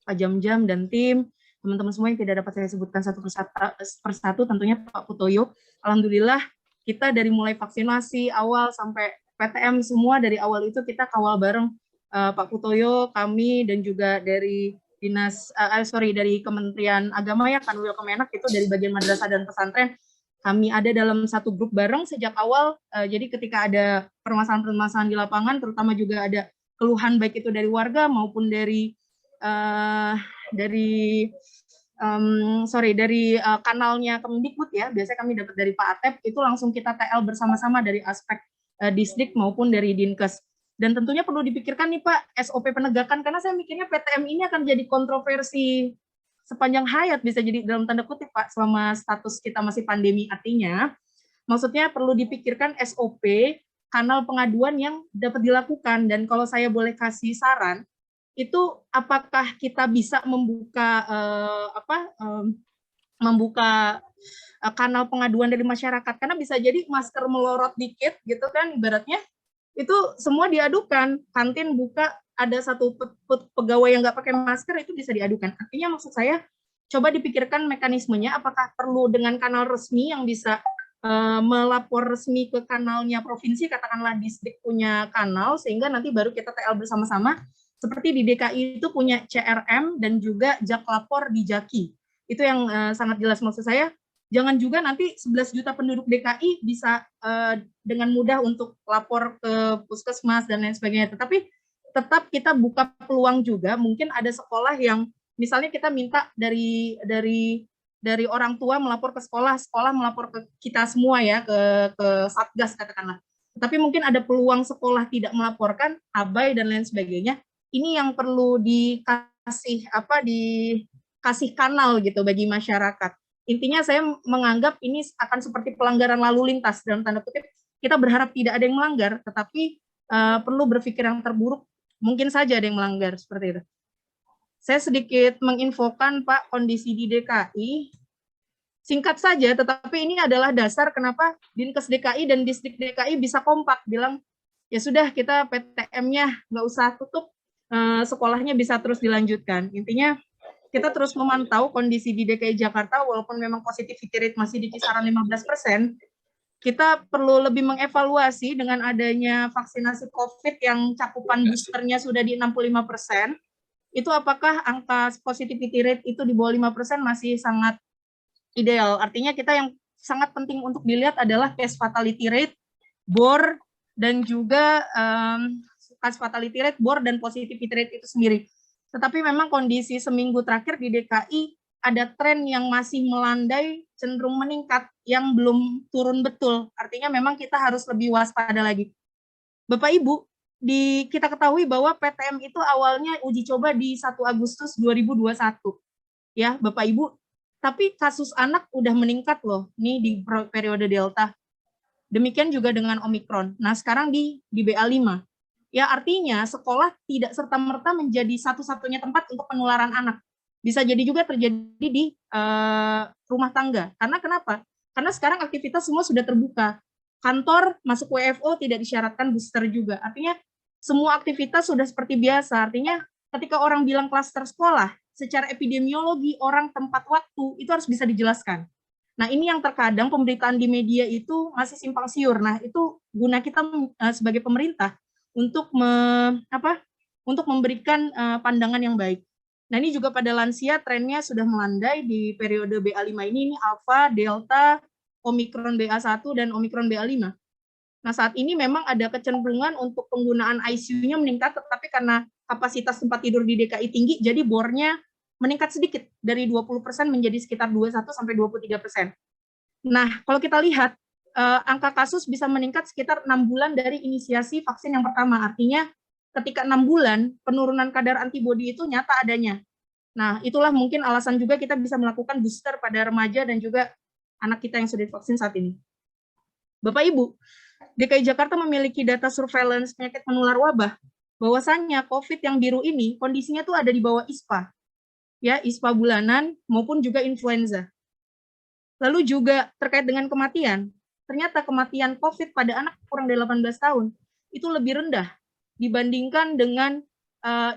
Pak Jam-Jam dan tim, teman-teman semua yang tidak dapat saya sebutkan satu persatu, tentunya Pak Putoyo. Alhamdulillah kita dari mulai vaksinasi awal sampai PTM semua dari awal itu kita kawal bareng Pak Putoyo, kami dan juga dari dari Kementerian Agama ya, Kanwil Kemenak itu dari bagian madrasah dan pesantren. Kami ada dalam satu grup bareng sejak awal. Jadi ketika ada permasalahan-permasalahan di lapangan, terutama juga ada keluhan baik itu dari warga maupun dari kanalnya Kemdikbud ya, biasanya kami dapat dari Pak Atep, itu langsung kita TL bersama-sama dari aspek distrik maupun dari Dinkes. Dan tentunya perlu dipikirkan nih Pak, SOP penegakan, karena saya mikirnya PTM ini akan jadi kontroversi sepanjang hayat, bisa jadi dalam tanda kutip Pak, selama status kita masih pandemi. Artinya, maksudnya perlu dipikirkan SOP, kanal pengaduan yang dapat dilakukan. Dan kalau saya boleh kasih saran, itu apakah kita bisa membuka kanal pengaduan dari masyarakat, karena bisa jadi masker melorot dikit gitu kan, ibaratnya itu semua diadukan, kantin buka ada satu pegawai yang nggak pakai masker, itu bisa diadukan. Artinya maksud saya coba dipikirkan mekanismenya, apakah perlu dengan kanal resmi yang bisa melapor resmi ke kanalnya provinsi, katakanlah distrik punya kanal, sehingga nanti baru kita TL bersama-sama. Seperti di DKI itu punya CRM dan juga jak lapor di Jaki. Itu yang sangat jelas. Maksud saya, jangan juga nanti 11 juta penduduk DKI bisa dengan mudah untuk lapor ke puskesmas dan lain sebagainya. Tetapi tetap kita buka peluang juga, mungkin ada sekolah yang misalnya kita minta dari orang tua melapor ke sekolah, sekolah melapor ke kita semua ya, ke Satgas katakanlah. Tapi mungkin ada peluang sekolah tidak melaporkan, abai dan lain sebagainya. Ini yang perlu dikasih kanal gitu bagi masyarakat. Intinya saya menganggap ini akan seperti pelanggaran lalu lintas dalam tanda kutip. Kita berharap tidak ada yang melanggar, tetapi perlu berpikir yang terburuk. Mungkin saja ada yang melanggar seperti itu. Saya sedikit menginfokan Pak kondisi di DKI. Singkat saja, tetapi ini adalah dasar kenapa Dinkes DKI dan Distrik DKI bisa kompak bilang ya sudah kita PTM-nya nggak usah tutup, sekolahnya bisa terus dilanjutkan. Intinya kita terus memantau kondisi di DKI Jakarta, walaupun memang positivity rate masih di kisaran 15%, kita perlu lebih mengevaluasi dengan adanya vaksinasi COVID yang cakupan boosternya sudah di 65%, itu apakah angka positivity rate itu di bawah 5% masih sangat ideal. Artinya kita yang sangat penting untuk dilihat adalah case fatality rate, BOR, dan juga case fatality rate, BOR, dan positivity rate itu sendiri. Tetapi memang kondisi seminggu terakhir di DKI ada tren yang masih melandai, cenderung meningkat, yang belum turun betul. Artinya memang kita harus lebih waspada lagi. Bapak Ibu, kita ketahui bahwa PTM itu awalnya uji coba di 1 Agustus 2021. Ya, Bapak Ibu, tapi kasus anak udah meningkat loh, nih di periode Delta. Demikian juga dengan Omikron. Nah, sekarang di BA5. Ya, artinya sekolah tidak serta-merta menjadi satu-satunya tempat untuk penularan anak. Bisa jadi juga terjadi di rumah tangga. Karena kenapa? Karena sekarang aktivitas semua sudah terbuka. Kantor masuk WFO tidak disyaratkan booster juga. Artinya semua aktivitas sudah seperti biasa. Artinya ketika orang bilang klaster sekolah, secara epidemiologi, orang, tempat, waktu, itu harus bisa dijelaskan. Nah, ini yang terkadang pemberitaan di media itu masih simpang siur. Nah, itu guna kita sebagai pemerintah untuk memberikan pandangan yang baik. Nah, ini juga pada lansia trennya sudah melandai di periode BA5 ini Alpha, Delta, Omikron BA1 dan Omikron BA5. Nah, saat ini memang ada kecenderungan untuk penggunaan ICU-nya meningkat, tetapi karena kapasitas tempat tidur di DKI tinggi, jadi bornya meningkat sedikit dari 20% menjadi sekitar 21-23%. Nah, kalau kita lihat angka kasus bisa meningkat sekitar 6 bulan dari inisiasi vaksin yang pertama. Artinya ketika 6 bulan penurunan kadar antibodi itu nyata adanya. Nah, itulah mungkin alasan juga kita bisa melakukan booster pada remaja dan juga anak kita yang sudah divaksin saat ini. Bapak Ibu, DKI Jakarta memiliki data surveillance penyakit menular wabah. Bahwasannya COVID yang biru ini kondisinya tuh ada di bawah ISPA. Ya, ISPA bulanan maupun juga influenza. Lalu juga terkait dengan kematian, ternyata kematian COVID pada anak kurang dari 18 tahun itu lebih rendah dibandingkan dengan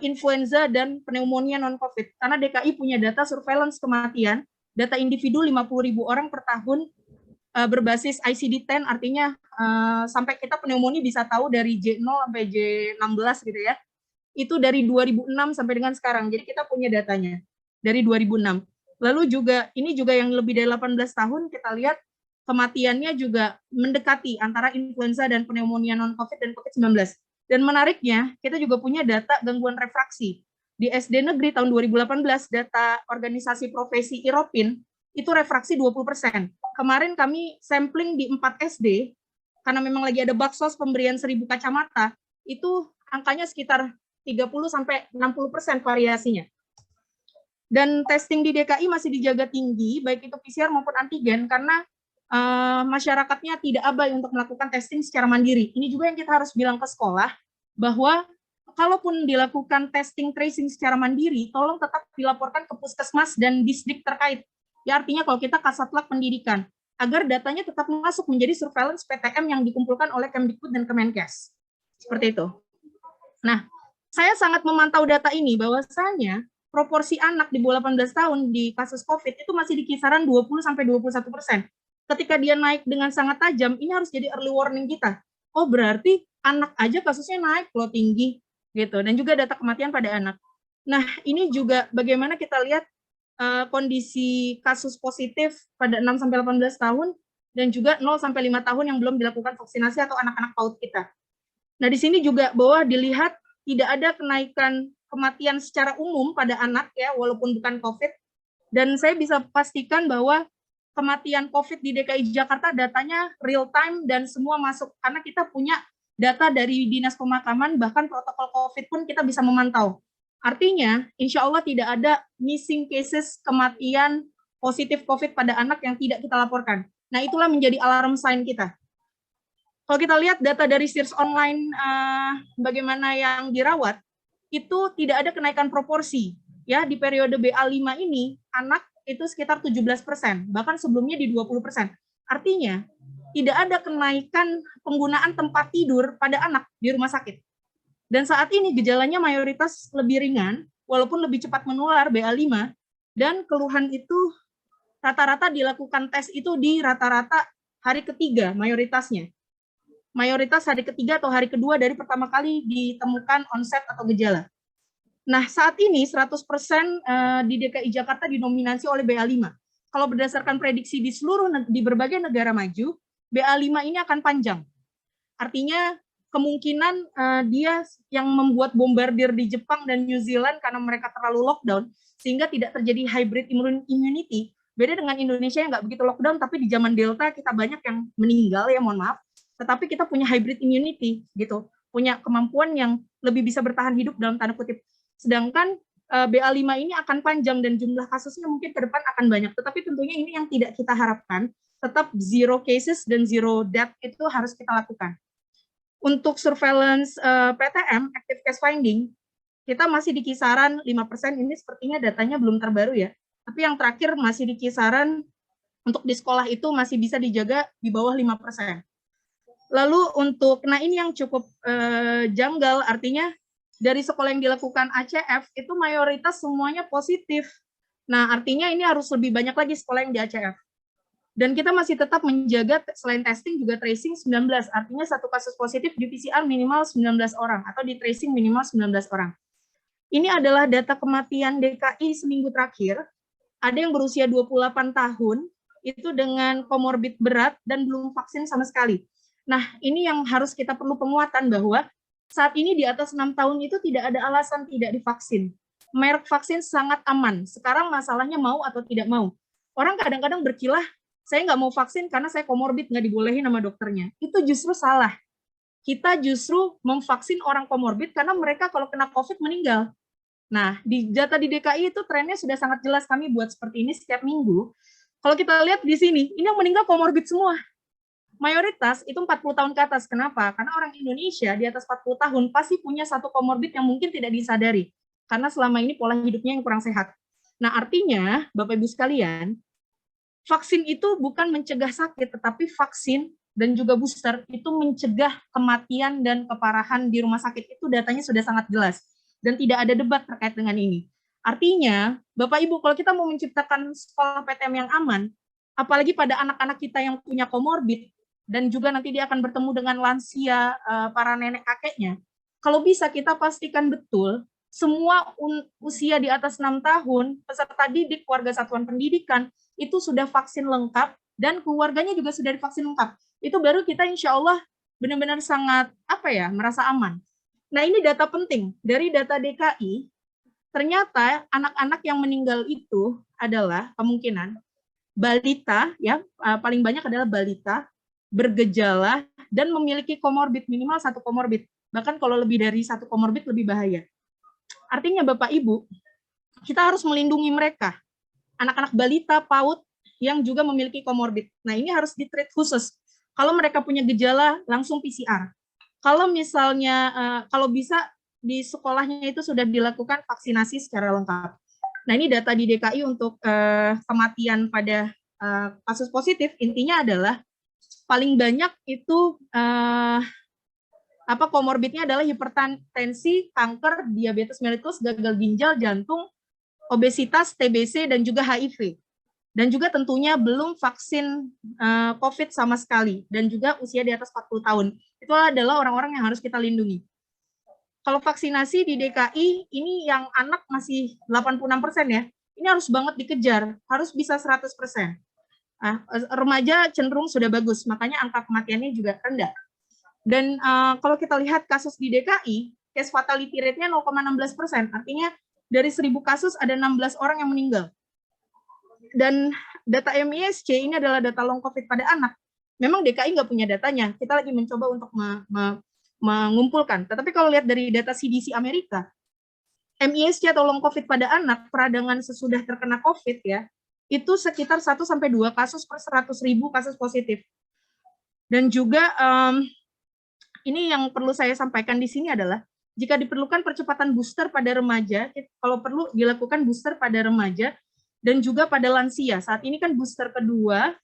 influenza dan pneumonia non-COVID. Karena DKI punya data surveillance kematian, data individu 50.000 orang per tahun berbasis ICD-10, artinya sampai kita pneumonia bisa tahu dari J0 sampai J16 gitu ya. Itu dari 2006 sampai dengan sekarang. Jadi kita punya datanya dari 2006. Lalu juga ini juga yang lebih dari 18 tahun kita lihat kematiannya juga mendekati antara influenza dan pneumonia non-COVID dan COVID-19. Dan menariknya, kita juga punya data gangguan refraksi. Di SD negeri tahun 2018, data organisasi profesi IROPIN, itu refraksi 20%. Kemarin kami sampling di 4 SD, karena memang lagi ada baksos pemberian 1.000 kacamata, itu angkanya sekitar 30-60% variasinya. Dan testing di DKI masih dijaga tinggi, baik itu PCR maupun antigen, karena masyarakatnya tidak abai untuk melakukan testing secara mandiri. Ini juga yang kita harus bilang ke sekolah, bahwa kalaupun dilakukan testing tracing secara mandiri, tolong tetap dilaporkan ke puskesmas dan disdik terkait. Ya artinya kalau kita Kasatlag Pendidikan, agar datanya tetap masuk menjadi surveillance PTM yang dikumpulkan oleh Kemdikbud dan Kemenkes. Seperti itu. Nah, saya sangat memantau data ini, bahwasanya proporsi anak di bawah 18 tahun di kasus COVID itu masih di kisaran 20-21%. Ketika dia naik dengan sangat tajam, ini harus jadi early warning kita. Oh, berarti anak aja kasusnya naik loh tinggi gitu, dan juga data kematian pada anak. Nah, ini juga bagaimana kita lihat kondisi kasus positif pada 6-18 tahun dan juga 0-5 tahun yang belum dilakukan vaksinasi atau anak-anak PAUD kita. Nah, di sini juga bahwa dilihat tidak ada kenaikan kematian secara umum pada anak ya, walaupun bukan COVID. Dan saya bisa pastikan bahwa kematian COVID di DKI Jakarta datanya real time dan semua masuk, karena kita punya data dari Dinas Pemakaman, bahkan protokol COVID pun kita bisa memantau. Artinya, insya Allah tidak ada missing cases kematian positif COVID pada anak yang tidak kita laporkan. Nah, itulah menjadi alarm sign kita. Kalau kita lihat data dari SIRS online bagaimana yang dirawat, itu tidak ada kenaikan proporsi. Ya, di periode BA5 ini, anak itu sekitar 17%, bahkan sebelumnya di 20%. Artinya, tidak ada kenaikan penggunaan tempat tidur pada anak di rumah sakit. Dan saat ini gejalanya mayoritas lebih ringan, walaupun lebih cepat menular BA5, dan keluhan itu rata-rata dilakukan tes itu di rata-rata hari ketiga mayoritasnya. Mayoritas hari ketiga atau hari kedua dari pertama kali ditemukan onset atau gejala. Nah, saat ini 100% di DKI Jakarta dinominasi oleh BA5. Kalau berdasarkan prediksi di berbagai negara maju, BA5 ini akan panjang. Artinya kemungkinan dia yang membuat bombardir di Jepang dan New Zealand karena mereka terlalu lockdown, sehingga tidak terjadi hybrid immunity. Beda dengan Indonesia yang nggak begitu lockdown, tapi di zaman Delta kita banyak yang meninggal ya, mohon maaf. Tetapi kita punya hybrid immunity gitu, punya kemampuan yang lebih bisa bertahan hidup dalam tanda kutip. Sedangkan BA5 ini akan panjang dan jumlah kasusnya mungkin ke depan akan banyak. Tetapi tentunya ini yang tidak kita harapkan, tetap zero cases dan zero death itu harus kita lakukan. Untuk surveillance PTM, active case finding, kita masih di kisaran 5%, ini sepertinya datanya belum terbaru ya. Tapi yang terakhir masih di kisaran untuk di sekolah itu masih bisa dijaga di bawah 5%. Lalu untuk, nah ini yang cukup janggal, artinya dari sekolah yang dilakukan ACF itu mayoritas semuanya positif. Nah artinya ini harus lebih banyak lagi sekolah yang di ACF. Dan kita masih tetap menjaga selain testing juga tracing 19, artinya satu kasus positif di PCR minimal 19 orang atau di tracing minimal 19 orang. Ini adalah data kematian DKI seminggu terakhir. Ada yang berusia 28 tahun, itu dengan komorbid berat dan belum vaksin sama sekali. Nah, ini yang harus kita perlu penguatan bahwa saat ini di atas 6 tahun itu tidak ada alasan tidak divaksin. Merek vaksin sangat aman. Sekarang masalahnya mau atau tidak mau. Orang kadang-kadang berkilah, saya nggak mau vaksin karena saya komorbid, nggak dibolehin sama dokternya. Itu justru salah. Kita justru memvaksin orang komorbid karena mereka kalau kena COVID meninggal. Nah, di data di DKI itu trennya sudah sangat jelas, kami buat seperti ini setiap minggu. Kalau kita lihat di sini, ini yang meninggal komorbid semua. Mayoritas itu 40 tahun ke atas. Kenapa? Karena orang Indonesia di atas 40 tahun pasti punya satu komorbid yang mungkin tidak disadari. Karena selama ini pola hidupnya yang kurang sehat. Nah, artinya, Bapak Ibu sekalian, vaksin itu bukan mencegah sakit, tetapi vaksin dan juga booster itu mencegah kematian dan keparahan di rumah sakit. Itu datanya sudah sangat jelas. dan tidak ada debat terkait dengan ini. Artinya, Bapak Ibu, kalau kita mau menciptakan sekolah PTM yang aman, apalagi pada anak-anak kita yang punya komorbid, dan juga nanti dia akan bertemu dengan lansia, para nenek kakeknya, kalau bisa kita pastikan betul, semua usia di atas 6 tahun, peserta didik, warga satuan pendidikan, itu sudah vaksin lengkap, dan keluarganya juga sudah divaksin lengkap. Itu baru kita insya Allah benar-benar sangat, merasa aman. Nah, ini data penting. Dari data DKI, ternyata anak-anak yang meninggal itu adalah kemungkinan balita, ya paling banyak adalah balita, bergejala, dan memiliki komorbid, minimal 1 komorbid. Bahkan kalau lebih dari 1 komorbid lebih bahaya. Artinya Bapak Ibu, kita harus melindungi mereka. Anak-anak balita, PAUD, yang juga memiliki komorbid. Nah, ini harus di-treat khusus. Kalau mereka punya gejala, langsung PCR. Kalau misalnya, kalau bisa di sekolahnya itu sudah dilakukan vaksinasi secara lengkap. Nah, ini data di DKI untuk kematian pada kasus positif, intinya adalah paling banyak itu komorbidnya adalah hipertensi, kanker, diabetes mellitus, gagal ginjal, jantung, obesitas, TBC, dan juga HIV. Dan juga tentunya belum vaksin COVID sama sekali, dan juga usia di atas 40 tahun. Itu adalah orang-orang yang harus kita lindungi. Kalau vaksinasi di DKI, ini yang anak masih 86% ya, ini harus banget dikejar, harus bisa 100%. Nah, remaja cenderung sudah bagus, makanya angka kematiannya juga rendah. Dan kalau kita lihat kasus di DKI, case fatality rate-nya 0,16%, artinya dari 1.000 kasus ada 16 orang yang meninggal. Dan data MISC ini adalah data long COVID pada anak. Memang DKI nggak punya datanya, kita lagi mencoba untuk mengumpulkan. Tetapi kalau lihat dari data CDC Amerika, MISC atau long COVID pada anak, peradangan sesudah terkena COVID ya, itu sekitar 1-2 kasus per 100.000 kasus positif. Dan juga ini yang perlu saya sampaikan di sini adalah, jika diperlukan percepatan booster pada remaja, kalau perlu dilakukan booster pada remaja, dan juga pada lansia. Saat ini kan booster kedua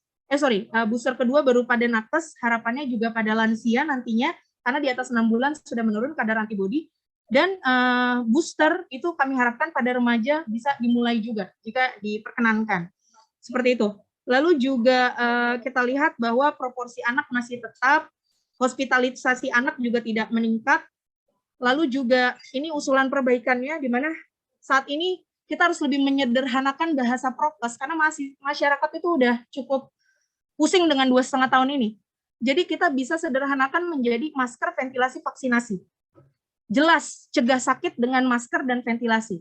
baru pada nakes, harapannya juga pada lansia nantinya, karena di atas 6 bulan sudah menurun kadar antibodi, dan booster itu kami harapkan pada remaja bisa dimulai juga, jika diperkenankan. Seperti itu. Lalu juga kita lihat bahwa proporsi anak masih tetap, hospitalisasi anak juga tidak meningkat. Lalu juga ini usulan perbaikannya, di mana saat ini kita harus lebih menyederhanakan bahasa prokes, karena masyarakat itu udah cukup pusing dengan 2,5 tahun ini. Jadi kita bisa sederhanakan menjadi masker, ventilasi, vaksinasi. Jelas, cegah sakit dengan masker dan ventilasi.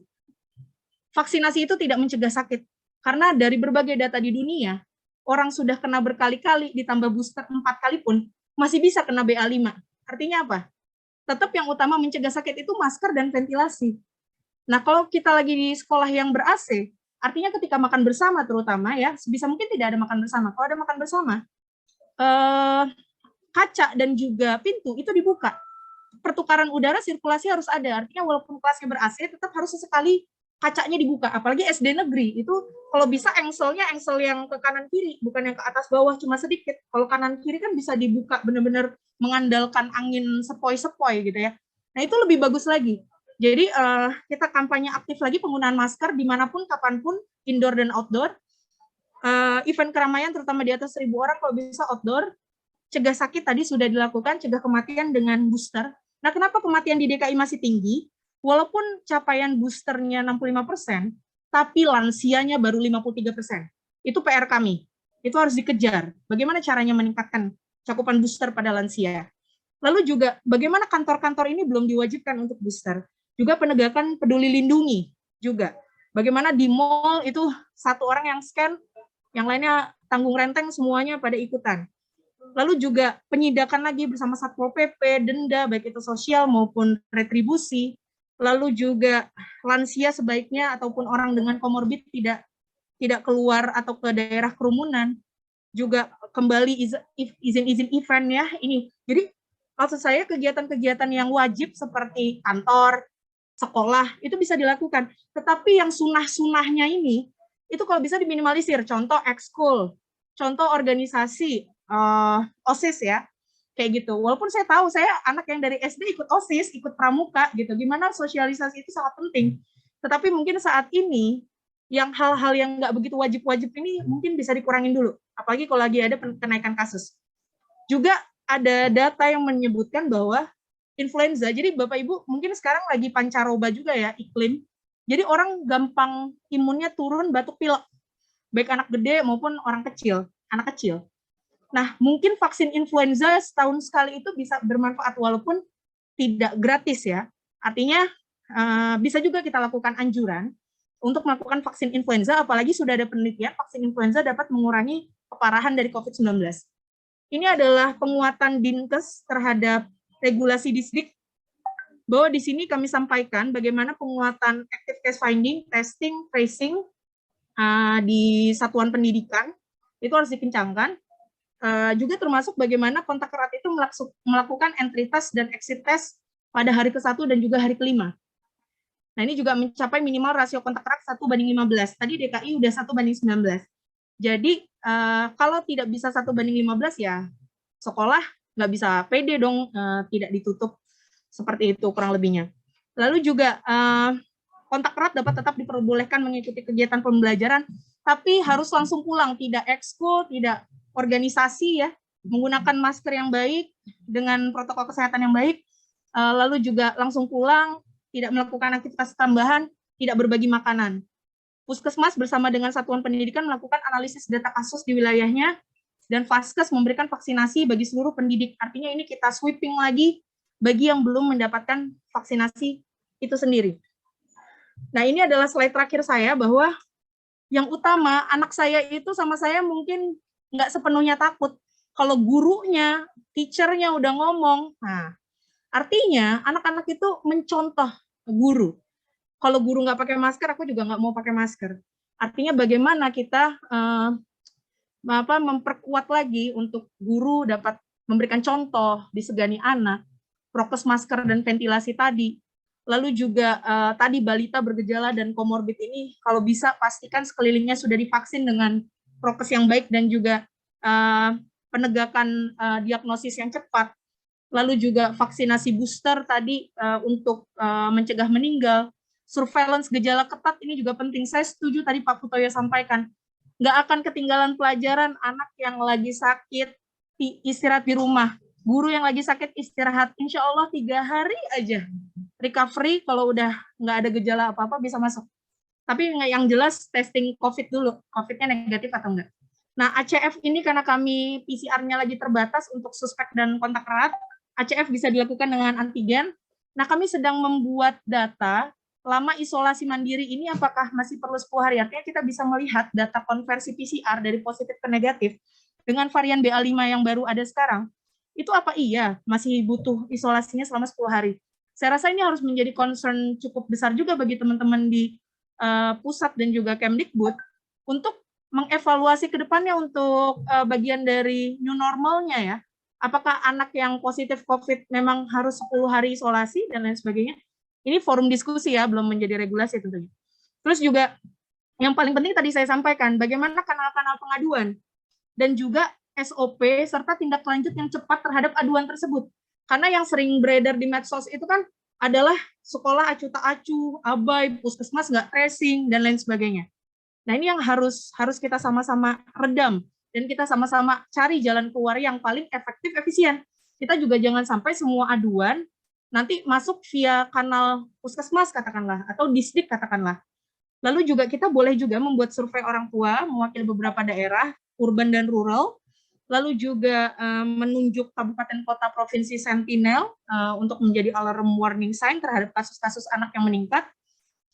Vaksinasi itu tidak mencegah sakit, karena dari berbagai data di dunia, orang sudah kena berkali-kali, ditambah booster 4 kali pun, masih bisa kena BA5. Artinya apa? Tetap yang utama mencegah sakit itu masker dan ventilasi. Nah, kalau kita lagi di sekolah yang ber-AC, artinya ketika makan bersama terutama ya, sebisa mungkin tidak ada makan bersama. Kalau ada makan bersama, kaca dan juga pintu itu dibuka. Pertukaran udara, sirkulasi harus ada. Artinya walaupun kelasnya ber-AC, tetap harus sesekali kacanya dibuka. Apalagi SD negeri, itu kalau bisa engselnya engsel yang ke kanan kiri, bukan yang ke atas bawah cuma sedikit. Kalau kanan kiri kan bisa dibuka benar-benar mengandalkan angin sepoi-sepoi gitu ya. Nah, itu lebih bagus lagi. Jadi kita kampanye aktif lagi penggunaan masker dimanapun, kapanpun, indoor dan outdoor. Event keramaian terutama di atas 1.000 orang kalau bisa outdoor. Cegah sakit tadi sudah dilakukan, cegah kematian dengan booster. Nah, kenapa kematian di DKI masih tinggi? Walaupun capaian boosternya 65%, tapi lansianya baru 53%. Itu PR kami. Itu harus dikejar. Bagaimana caranya meningkatkan cakupan booster pada lansia? Lalu juga bagaimana kantor-kantor ini belum diwajibkan untuk booster? Juga penegakan peduli lindungi juga. Bagaimana di mall itu 1 orang yang scan, yang lainnya tanggung renteng semuanya pada ikutan. Lalu juga penyidakan lagi bersama Satpol PP, denda baik itu sosial maupun retribusi. Lalu juga lansia sebaiknya ataupun orang dengan komorbid tidak keluar atau ke daerah kerumunan. Juga kembali izin-izin event ya ini. Jadi maksud saya kegiatan-kegiatan yang wajib seperti kantor, sekolah itu bisa dilakukan. Tetapi yang sunah-sunahnya ini itu kalau bisa diminimalisir. Contoh ekskul, contoh organisasi, OSIS ya. kayak gitu. Walaupun saya tahu saya anak yang dari SD ikut OSIS, ikut pramuka gitu. Gimana sosialisasi itu sangat penting. Tetapi mungkin saat ini yang hal-hal yang nggak begitu wajib-wajib ini mungkin bisa dikurangin dulu. Apalagi kalau lagi ada kenaikan kasus. Juga ada data yang menyebutkan bahwa influenza, jadi Bapak Ibu mungkin sekarang lagi pancaroba juga ya iklim. Jadi orang gampang imunnya turun, batuk pilek. Baik anak gede maupun orang kecil, anak kecil. Nah, mungkin vaksin influenza setahun sekali itu bisa bermanfaat walaupun tidak gratis ya. Artinya bisa juga kita lakukan anjuran untuk melakukan vaksin influenza, apalagi sudah ada penelitian vaksin influenza dapat mengurangi keparahan dari COVID-19. Ini adalah penguatan Dinkes terhadap regulasi Disdik, bahwa di sini kami sampaikan bagaimana penguatan active case finding, testing, tracing di satuan pendidikan, itu harus dikencangkan. Juga termasuk bagaimana kontak erat itu melakukan entry test dan exit test pada hari ke-1 dan juga hari ke-5. Nah, ini juga mencapai minimal rasio kontak erat 1:15. Tadi DKI udah 1:19. Jadi, kalau tidak bisa 1:15 ya sekolah nggak bisa pede dong, tidak ditutup seperti itu kurang lebihnya. Lalu juga kontak erat dapat tetap diperbolehkan mengikuti kegiatan pembelajaran, tapi harus langsung pulang, tidak ekskul, tidak organisasi ya, menggunakan masker yang baik, dengan protokol kesehatan yang baik, lalu juga langsung pulang, tidak melakukan aktivitas tambahan, tidak berbagi makanan. Puskesmas bersama dengan satuan pendidikan melakukan analisis data kasus di wilayahnya, dan Vaskes memberikan vaksinasi bagi seluruh pendidik. Artinya ini kita sweeping lagi bagi yang belum mendapatkan vaksinasi itu sendiri. Nah, ini adalah slide terakhir saya, bahwa yang utama anak saya itu sama saya mungkin nggak sepenuhnya takut. Kalau gurunya, teachernya udah ngomong, nah artinya anak-anak itu mencontoh guru. Kalau guru nggak pakai masker, aku juga nggak mau pakai masker. Artinya bagaimana kita memperkuat lagi untuk guru dapat memberikan contoh, disegani anak, prokes masker dan ventilasi tadi. Lalu juga tadi balita bergejala dan komorbid ini kalau bisa pastikan sekelilingnya sudah divaksin dengan prokes yang baik dan juga penegakan diagnosis yang cepat. Lalu juga vaksinasi booster tadi untuk mencegah meninggal. Surveillance gejala ketat ini juga penting. Saya setuju tadi Pak Putoyo sampaikan, nggak akan ketinggalan pelajaran anak yang lagi sakit istirahat di rumah. Guru yang lagi sakit istirahat, insya Allah 3 hari aja recovery, kalau udah nggak ada gejala apa-apa bisa masuk. Tapi yang jelas testing COVID dulu, COVID-nya negatif atau enggak. Nah, ACF ini karena kami PCR-nya lagi terbatas untuk suspek dan kontak erat, ACF bisa dilakukan dengan antigen. Nah, kami sedang membuat data lama isolasi mandiri ini apakah masih perlu 10 hari. Artinya kita bisa melihat data konversi PCR dari positif ke negatif dengan varian BA5 yang baru ada sekarang. Itu apa iya masih butuh isolasinya selama 10 hari. Saya rasa ini harus menjadi concern cukup besar juga bagi teman-teman di pusat dan juga Kemdikbud untuk mengevaluasi ke depannya untuk bagian dari new normalnya ya. Apakah anak yang positif COVID memang harus 10 hari isolasi dan lain sebagainya. Ini forum diskusi ya, belum menjadi regulasi tentunya. Terus juga yang paling penting tadi saya sampaikan, bagaimana kanal-kanal pengaduan dan juga SOP serta tindak lanjut yang cepat terhadap aduan tersebut. Karena yang sering beredar di medsos itu kan adalah sekolah acuh tak acuh, abai, puskesmas nggak tracing, dan lain sebagainya. Nah, ini yang harus kita sama-sama redam, dan kita sama-sama cari jalan keluar yang paling efektif, efisien. Kita juga jangan sampai semua aduan nanti masuk via kanal puskesmas katakanlah, atau disdik katakanlah. Lalu juga kita boleh juga membuat survei orang tua mewakili beberapa daerah, urban dan rural, lalu juga menunjuk kabupaten kota provinsi sentinel untuk menjadi alarm warning sign terhadap kasus-kasus anak yang meningkat.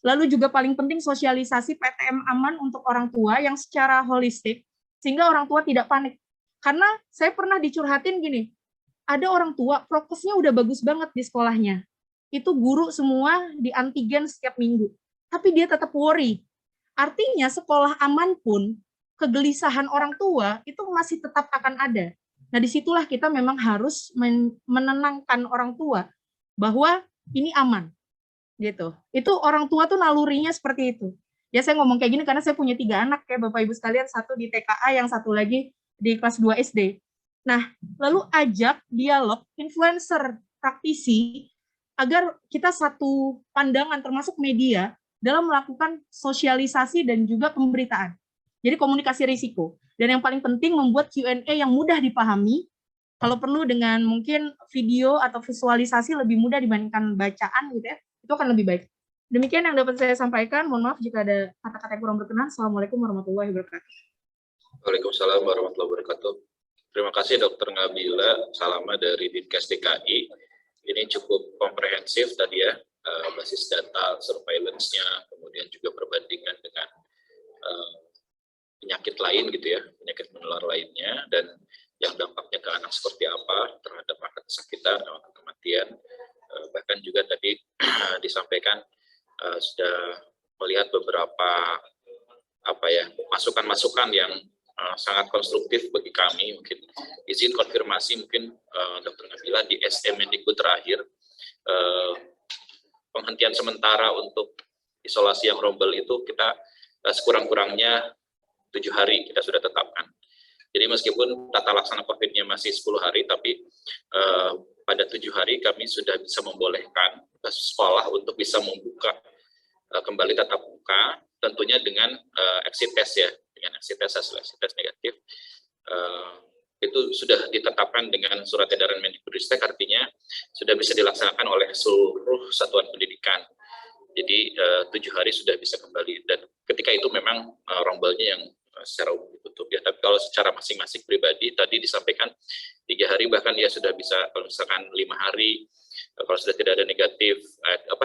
Lalu juga paling penting sosialisasi PTM aman untuk orang tua yang secara holistik, sehingga orang tua tidak panik. Karena saya pernah dicurhatin gini, ada orang tua prokesnya udah bagus banget di sekolahnya. Itu guru semua di antigen setiap minggu. Tapi dia tetap worry. Artinya sekolah aman pun, kegelisahan orang tua itu masih tetap akan ada. Nah, disitulah kita memang harus menenangkan orang tua bahwa ini aman. Gitu. Itu orang tua tuh nalurinya seperti itu. Ya saya ngomong kayak gini karena saya punya 3 anak ya Bapak Ibu sekalian, satu di TKA, yang satu lagi di kelas 2 SD. Nah, lalu ajak dialog influencer, praktisi, agar kita satu pandangan termasuk media dalam melakukan sosialisasi dan juga pemberitaan. Jadi komunikasi risiko. Dan yang paling penting membuat Q&A yang mudah dipahami, kalau perlu dengan mungkin video atau visualisasi lebih mudah dibandingkan bacaan gitu ya, itu akan lebih baik. Demikian yang dapat saya sampaikan. Mohon maaf jika ada kata-kata yang kurang berkenan. Assalamualaikum warahmatullahi wabarakatuh. Waalaikumsalam warahmatullahi wabarakatuh. Terima kasih Dr. Ngabila Salama dari Dinkes DKI. Ini cukup komprehensif tadi ya, basis data, surveillance-nya, kemudian juga perbandingan dengan penyakit lain gitu ya, penyakit menular lainnya, dan yang dampaknya ke anak seperti apa terhadap angka kesakitan, angka kematian. Bahkan juga tadi disampaikan sudah melihat beberapa masukan-masukan yang sangat konstruktif bagi kami. Mungkin izin konfirmasi mungkin Dr. Nabila di SM Mendikbud terakhir penghentian sementara untuk isolasi yang rombel itu kita sekurang-kurangnya 7 hari kita sudah tetapkan. Jadi meskipun tata laksana COVID-nya masih 10 hari, tapi pada 7 hari kami sudah bisa membolehkan sekolah untuk bisa membuka kembali tatap muka, tentunya dengan exit test ya, dengan exit test, hasil exit test negatif. Itu sudah ditetapkan dengan surat edaran Mendikbudristek, artinya sudah bisa dilaksanakan oleh seluruh satuan pendidikan. Jadi 7 hari sudah bisa kembali, dan ketika itu memang rombelnya yang secara umum ditutup ya. Tapi kalau secara masing-masing pribadi tadi disampaikan 3 hari, bahkan ya sudah bisa kalau misalkan 5 hari kalau sudah tidak ada negatif,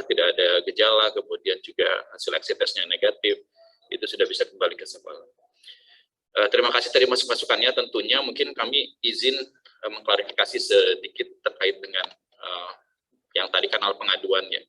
tidak ada gejala, kemudian juga hasil exit testnya negatif, itu sudah bisa kembali ke sekolah. Terima kasih tadi masukannya. Tentunya mungkin kami izin mengklarifikasi sedikit terkait dengan yang tadi kanal pengaduannya.